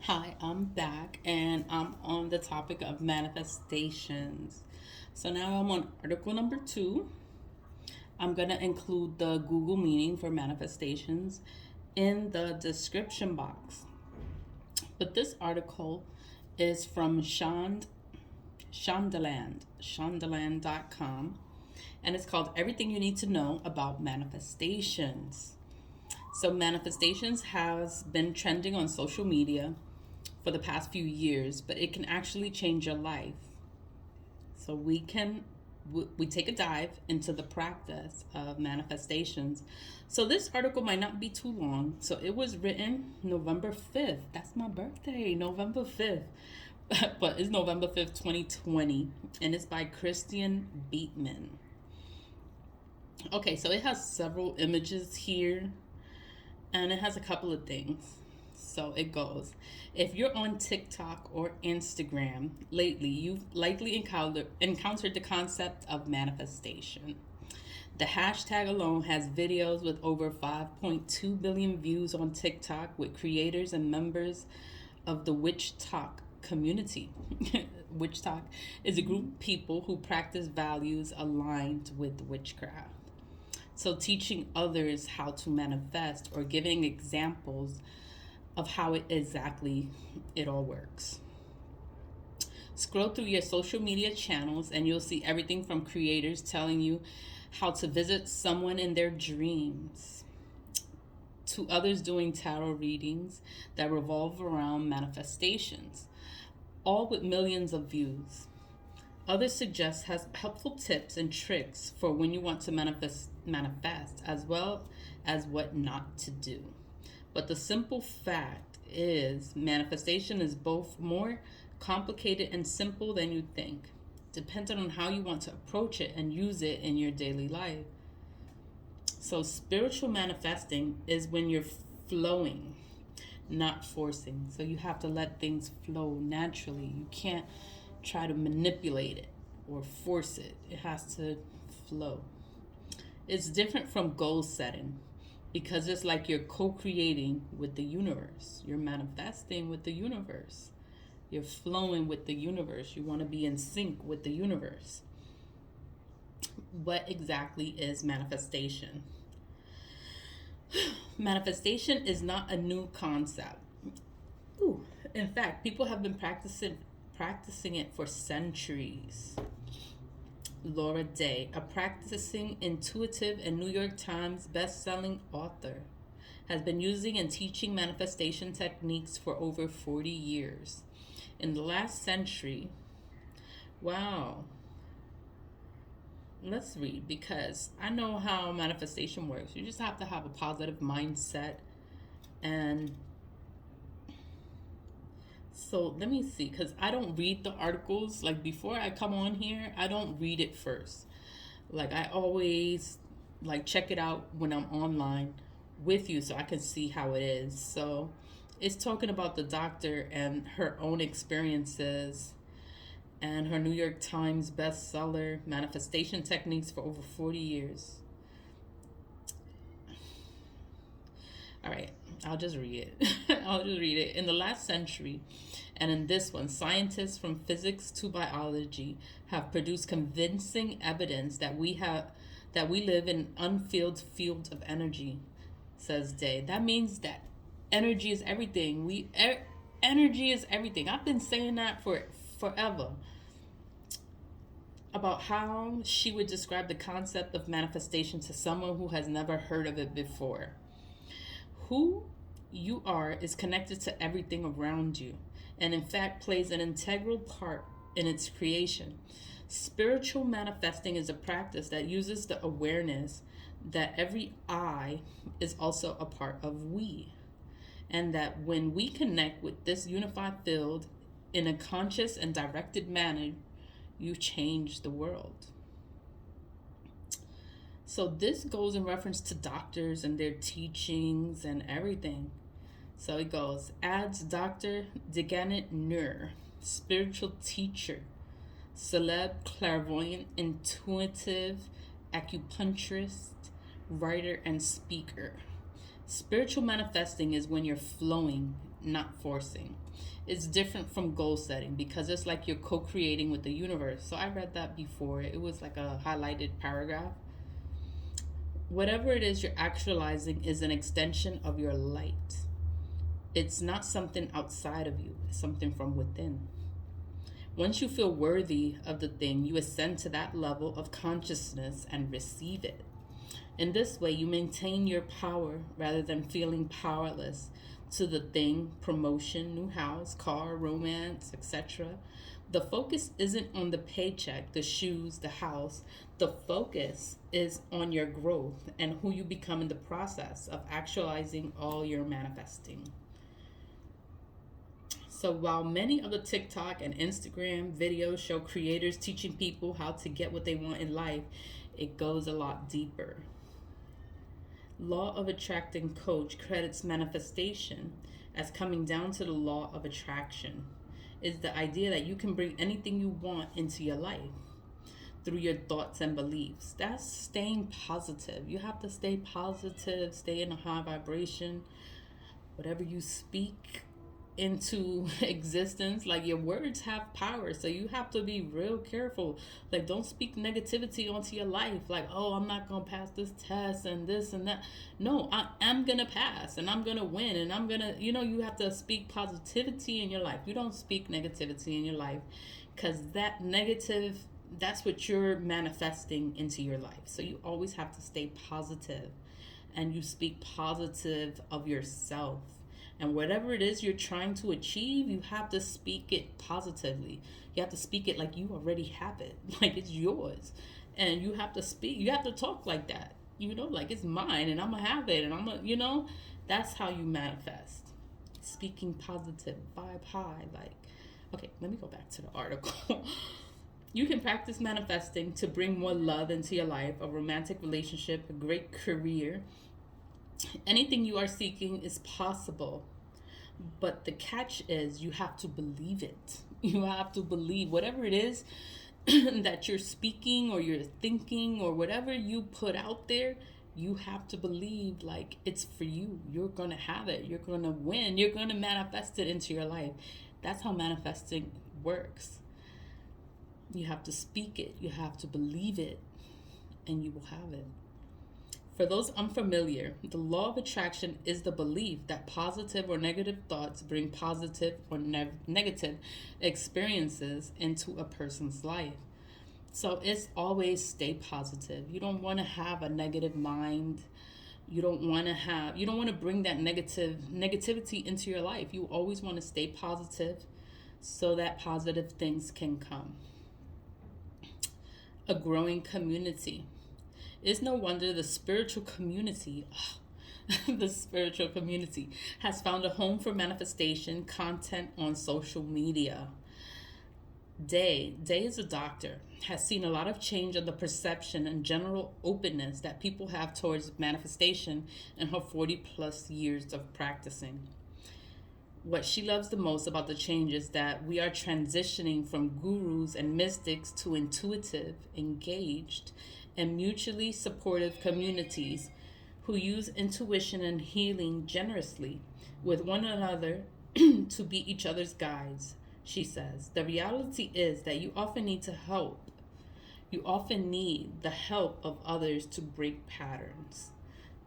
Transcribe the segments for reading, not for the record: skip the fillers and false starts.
Hi, I'm back and I'm on the topic of manifestations. So now I'm on article number 2. I'm going to include the Google meaning for manifestations in the description box. But this article is from Shondaland.com, and it's called Everything You Need to Know About Manifestations. So manifestations has been trending on social media for the past few years, but it can actually change your life. So we take a dive into the practice of manifestations. So this article might not be too long. So it was written November 5th. That's my birthday, November 5th. But it's November 5th, 2020, and it's by Christian Beatman. Okay, so it has several images here, and it has a couple of things. So it goes. If you're on TikTok or Instagram lately, you've likely encountered the concept of manifestation. The hashtag alone has videos with over 5.2 billion views on TikTok with creators and members of the Witch Talk community. Witch Talk is a group of people who practice values aligned with witchcraft. So, teaching others how to manifest or giving examples of how it all works. Scroll through your social media channels and you'll see everything from creators telling you how to visit someone in their dreams to others doing tarot readings that revolve around manifestations, all with millions of views. Others suggest has helpful tips and tricks for when you want to manifest as well as what not to do. But the simple fact is, manifestation is both more complicated and simple than you think, depending on how you want to approach it and use it in your daily life. So, spiritual manifesting is when you're flowing, not forcing. So, you have to let things flow naturally. You can't try to manipulate it or force it, it has to flow. It's different from goal setting because it's like you're co-creating with the universe. You're manifesting with the universe. You're flowing with the universe. You want to be in sync with the universe. What exactly is manifestation? Manifestation is not a new concept. Ooh, in fact, people have been practicing it for centuries. Laura Day, a practicing intuitive and New York Times best-selling author, has been using and teaching manifestation techniques for over 40 years. In the last century, wow. Let's read because I know how manifestation works. You just have to have a positive mindset. And so let me see, because I don't read the articles. Like before I come on here, I don't read it first. Like I always check it out when I'm online with you so I can see how it is. So it's talking about the doctor and her own experiences and her New York Times bestseller, Manifestation Techniques for over 40 years. All right, I'll just read it. I'll just read it. In the last century, and in this one, scientists from physics to biology have produced convincing evidence that we live in an unfilled field of energy, says Day. That means that energy is everything. Energy is everything. I've been saying that for forever. About how she would describe the concept of manifestation to someone who has never heard of it before. Who you are is connected to everything around you, and in fact plays an integral part in its creation. Spiritual manifesting is a practice that uses the awareness that every I is also a part of we, and that when we connect with this unified field in a conscious and directed manner, you change the world. So this goes in reference to doctors and their teachings and everything. So it goes, adds Dr. Deganet Nur, spiritual teacher, celeb, clairvoyant, intuitive, acupuncturist, writer, and speaker. Spiritual manifesting is when you're flowing, not forcing. It's different from goal setting because it's like you're co creating with the universe. So I read that before. It was like a highlighted paragraph. Whatever it is you're actualizing is an extension of your light. It's not something outside of you, it's something from within. Once you feel worthy of the thing, you ascend to that level of consciousness and receive it. In this way, you maintain your power rather than feeling powerless to the thing, promotion, new house, car, romance, etc. The focus isn't on the paycheck, the shoes, the house. The focus is on your growth and who you become in the process of actualizing all your manifesting. So while many of the TikTok and Instagram videos show creators teaching people how to get what they want in life, it goes a lot deeper. Law of Attracting coach credits manifestation as coming down to the law of attraction. Is the idea that you can bring anything you want into your life through your thoughts and beliefs. That's staying positive. You have to stay positive, stay in a high vibration. Whatever you speak into existence, like your words have power, so you have to be real careful. Like, don't speak negativity onto your life, like, oh, I'm not gonna pass this test and this and that. No, I am gonna pass and I'm gonna win and I'm gonna, you have to speak positivity in your life. You don't speak negativity in your life, because that's what you're manifesting into your life. So you always have to stay positive, and you speak positive of yourself. And whatever it is you're trying to achieve, you have to speak it positively. You have to speak it like you already have it, like it's yours. And you have to talk like that, like it's mine and I'm gonna have it and I'm gonna, that's how you manifest. Speaking positive, vibe high, okay, let me go back to the article. You can practice manifesting to bring more love into your life, a romantic relationship, a great career. Anything you are seeking is possible, but the catch is you have to believe it. You have to believe whatever it is that you're speaking or you're thinking or whatever you put out there. You have to believe like it's for you. You're going to have it. You're going to win. You're going to manifest it into your life. That's how manifesting works. You have to speak it. You have to believe it, and you will have it. For those unfamiliar, the law of attraction is the belief that positive or negative thoughts bring positive or negative experiences into a person's life. So it's always stay positive. You don't want to have a negative mind. You don't want to bring that negativity into your life. You always want to stay positive so that positive things can come. A growing community. It's no wonder the spiritual community has found a home for manifestation content on social media. Day is a doctor, has seen a lot of change in the perception and general openness that people have towards manifestation in her 40 plus years of practicing. What she loves the most about the change is that we are transitioning from gurus and mystics to intuitive, engaged, and mutually supportive communities who use intuition and healing generously with one another to be each other's guides, she says. The reality is that you often need help. You often need the help of others to break patterns,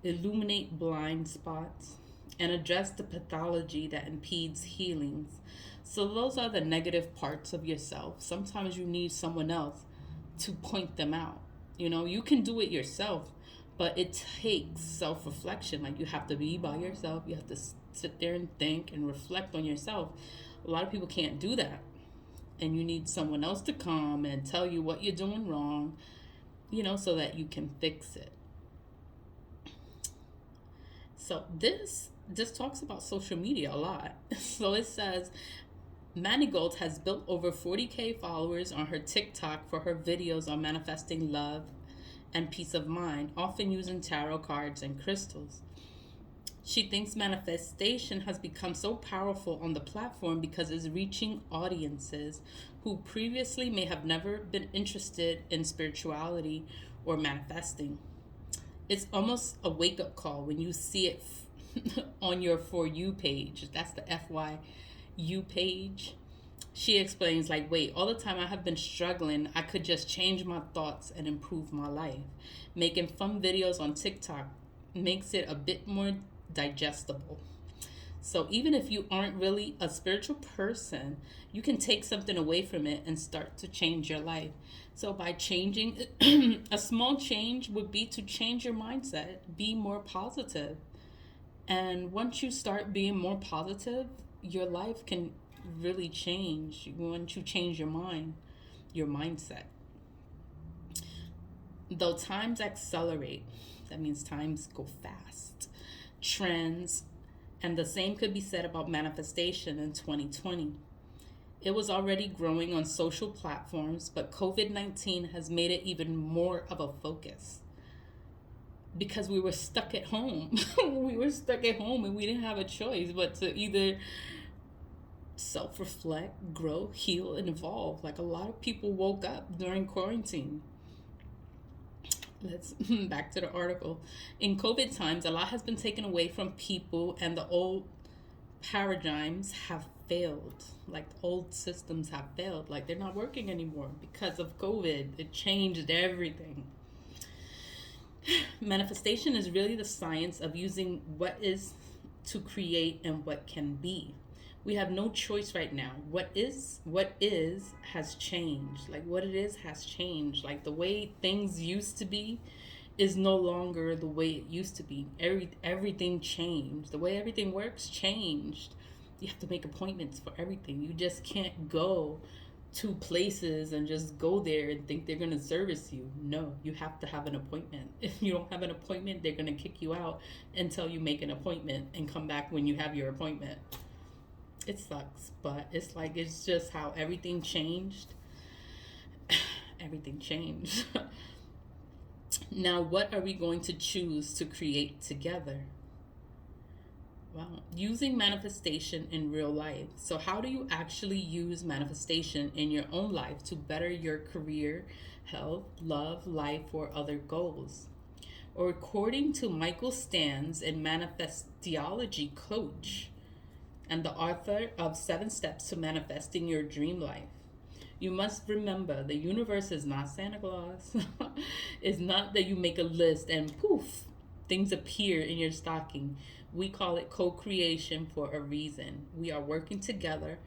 illuminate blind spots, and address the pathology that impedes healings. So those are the negative parts of yourself. Sometimes you need someone else to point them out. You can do it yourself, but it takes self-reflection. Like, you have to be by yourself. You have to sit there and think and reflect on yourself. A lot of people can't do that. And you need someone else to come and tell you what you're doing wrong, so that you can fix it. So this talks about social media a lot. So it says, Manigault has built over 40K followers on her TikTok for her videos on manifesting love and peace of mind, often using tarot cards and crystals. She thinks manifestation has become so powerful on the platform because it's reaching audiences who previously may have never been interested in spirituality or manifesting. It's almost a wake-up call when you see it on your For You page. That's the FYU page. She explains, like, wait, all the time I have been struggling, I could just change my thoughts and improve my life. Making fun videos on TikTok makes it a bit more digestible. So even if you aren't really a spiritual person, you can take something away from it and start to change your life. So by changing, a small change would be to change your mindset, be more positive. And once you start being more positive, your life can really change once you change your mind, your mindset. Though times accelerate, that means times go fast. Trends, and the same could be said about manifestation in 2020. It was already growing on social platforms, but COVID-19 has made it even more of a focus because we were stuck at home. We were stuck at home and we didn't have a choice but to either self-reflect, grow, heal, and evolve. Like a lot of people woke up during quarantine. Let's back to the article. In COVID times, a lot has been taken away from people and the old paradigms have failed. Like the old systems have failed. Like they're not working anymore because of COVID. It changed everything. Manifestation is really the science of using what is to create and what can be. We have no choice right now. What is has changed. Like what it is has changed. Like the way things used to be is no longer the way it used to be. Everything changed. The way everything works changed. You have to make appointments for everything. You just can't go to places and just go there and think they're going to service you. No, you have to have an appointment. If you don't have an appointment, they're going to kick you out until you make an appointment and come back when you have your appointment. It sucks, but it's like, it's just how everything changed. Everything changed. Now, what are we going to choose to create together? Wow. Using manifestation in real life. So how do you actually use manifestation in your own life to better your career, health, love, life, or other goals? Or according to Michael Stans, a manifestiology coach and the author of 7 Steps to Manifesting Your Dream Life, you must remember the universe is not Santa Claus. It's not that you make a list and poof, things appear in your stocking. We call it co-creation for a reason. We are working together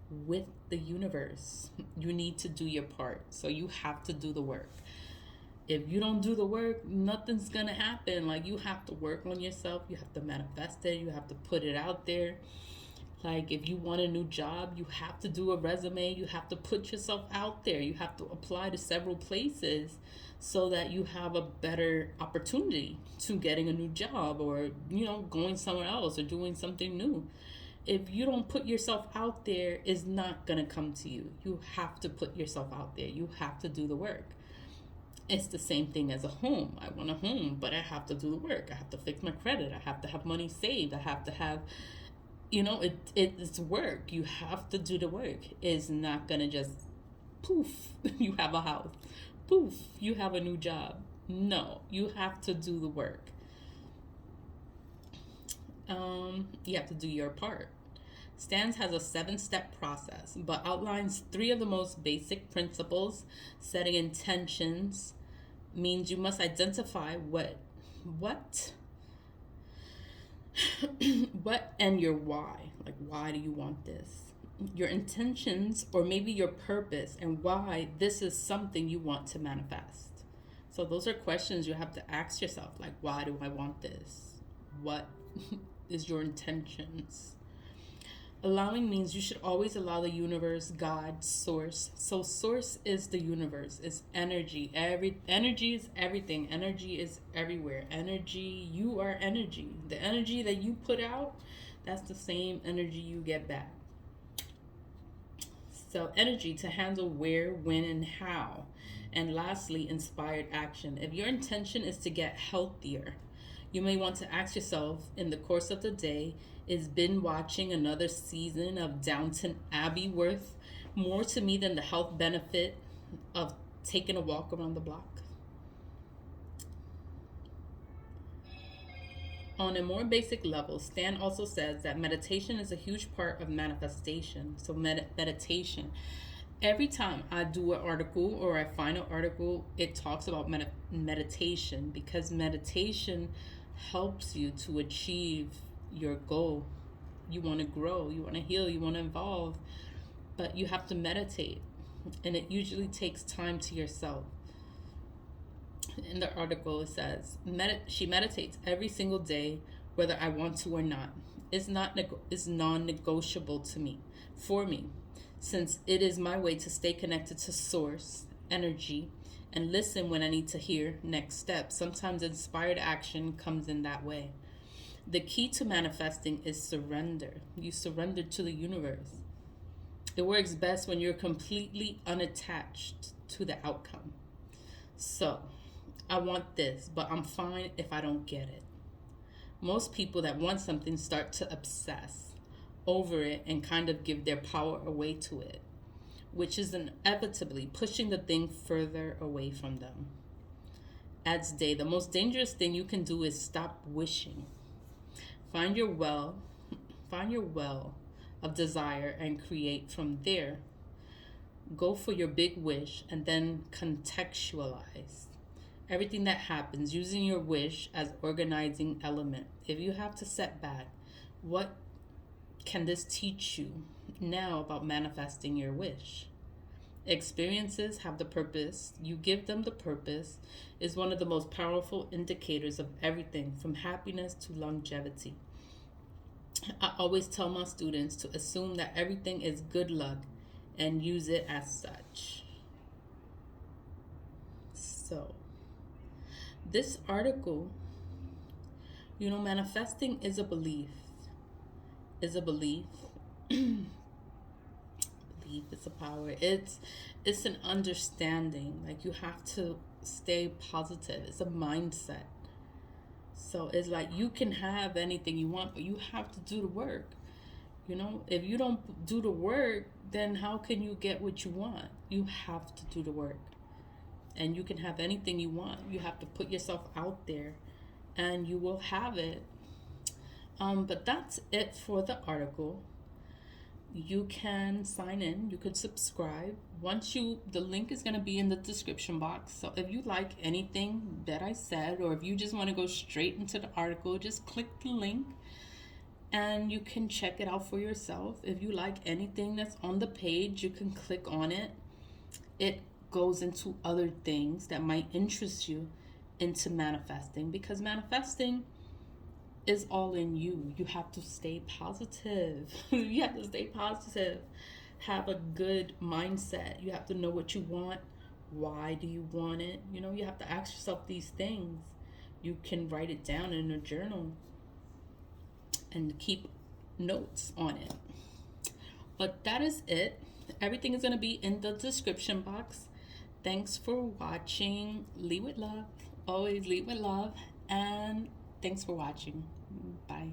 with the universe. You need to do your part. So you have to do the work. If you don't do the work, nothing's gonna happen. Like you have to work on yourself. You have to manifest it. You have to put it out there. Like if you want a new job, you have to do a resume. You have to put yourself out there. You have to apply to several places so that you have a better opportunity to getting a new job or, going somewhere else or doing something new. If you don't put yourself out there, it's not going to come to you. You have to put yourself out there. You have to do the work. It's the same thing as a home. I want a home, but I have to do the work. I have to fix my credit. I have to have money saved. I have to have it's work. You have to do the work. It's not gonna just poof, you have a house. Poof, you have a new job. No, you have to do the work. You have to do your part. Stans has a 7-step process, but outlines 3 of the most basic principles. Setting intentions means you must identify what what and your why. Like, why do you want this? Your intentions, or maybe your purpose, and why this is something you want to manifest. So those are questions you have to ask yourself, like, why do I want this? What is your intentions? Allowing means you should always allow the universe, God, source. So source is the universe. It's energy. Energy is everything. Energy is everywhere. Energy, you are energy. The energy that you put out, that's the same energy you get back. So energy to handle where, when, and how. And lastly, inspired action. If your intention is to get healthier, you may want to ask yourself in the course of the day, is binge watching another season of Downton Abbey worth more to me than the health benefit of taking a walk around the block? On a more basic level, Stan also says that meditation is a huge part of manifestation. So, meditation. Every time I do an article or I find an article, it talks about meditation, because meditation helps you to achieve your goal. You want to grow, you want to heal, you want to evolve, but you have to meditate, and it usually takes time to yourself. In the article, it says she meditates every single day, whether I want to or not. It's non-negotiable to me, for me, since it is my way to stay connected to source energy and listen when I need to hear next steps. Sometimes inspired action comes in that way. The key to manifesting is surrender. You surrender to the universe. It works best when you're completely unattached to the outcome. So, I want this, but I'm fine if I don't get it. Most people that want something start to obsess over it and kind of give their power away to it, which is inevitably pushing the thing further away from them. Adds Day, the most dangerous thing you can do is stop wishing. Find your well of desire and create from there. Go for your big wish and then contextualize everything that happens using your wish as organizing element. If you have to set back, what can this teach you now about manifesting your wish? Experiences have the purpose. You give them the purpose is one of the most powerful indicators of everything from happiness to longevity. I always tell my students to assume that everything is good luck and use it as such. So, this article, manifesting is a belief. Belief is a power. It's an understanding. Like, you have to stay positive. It's a mindset. So it's like you can have anything you want, but you have to do the work. If you don't do the work, then how can you get what you want? You have to do the work. And you can have anything you want. You have to put yourself out there and you will have it. But that's it for the article. You can sign in, you could subscribe. The link is going to be in the description box. So if you like anything that I said, or if you just want to go straight into the article, just click the link and you can check it out for yourself. If you like anything that's on the page, you can click on it. It goes into other things that might interest you into manifesting, because manifesting is all in you. You have to stay positive. You have to stay positive. Have a good mindset. You have to know what you want. Why do you want it? You have to ask yourself these things. You can write it down in a journal and keep notes on it. But that is it. Everything is going to be in the description box. Thanks for watching. Lead with love. Always lead with love. And thanks for watching. Bye.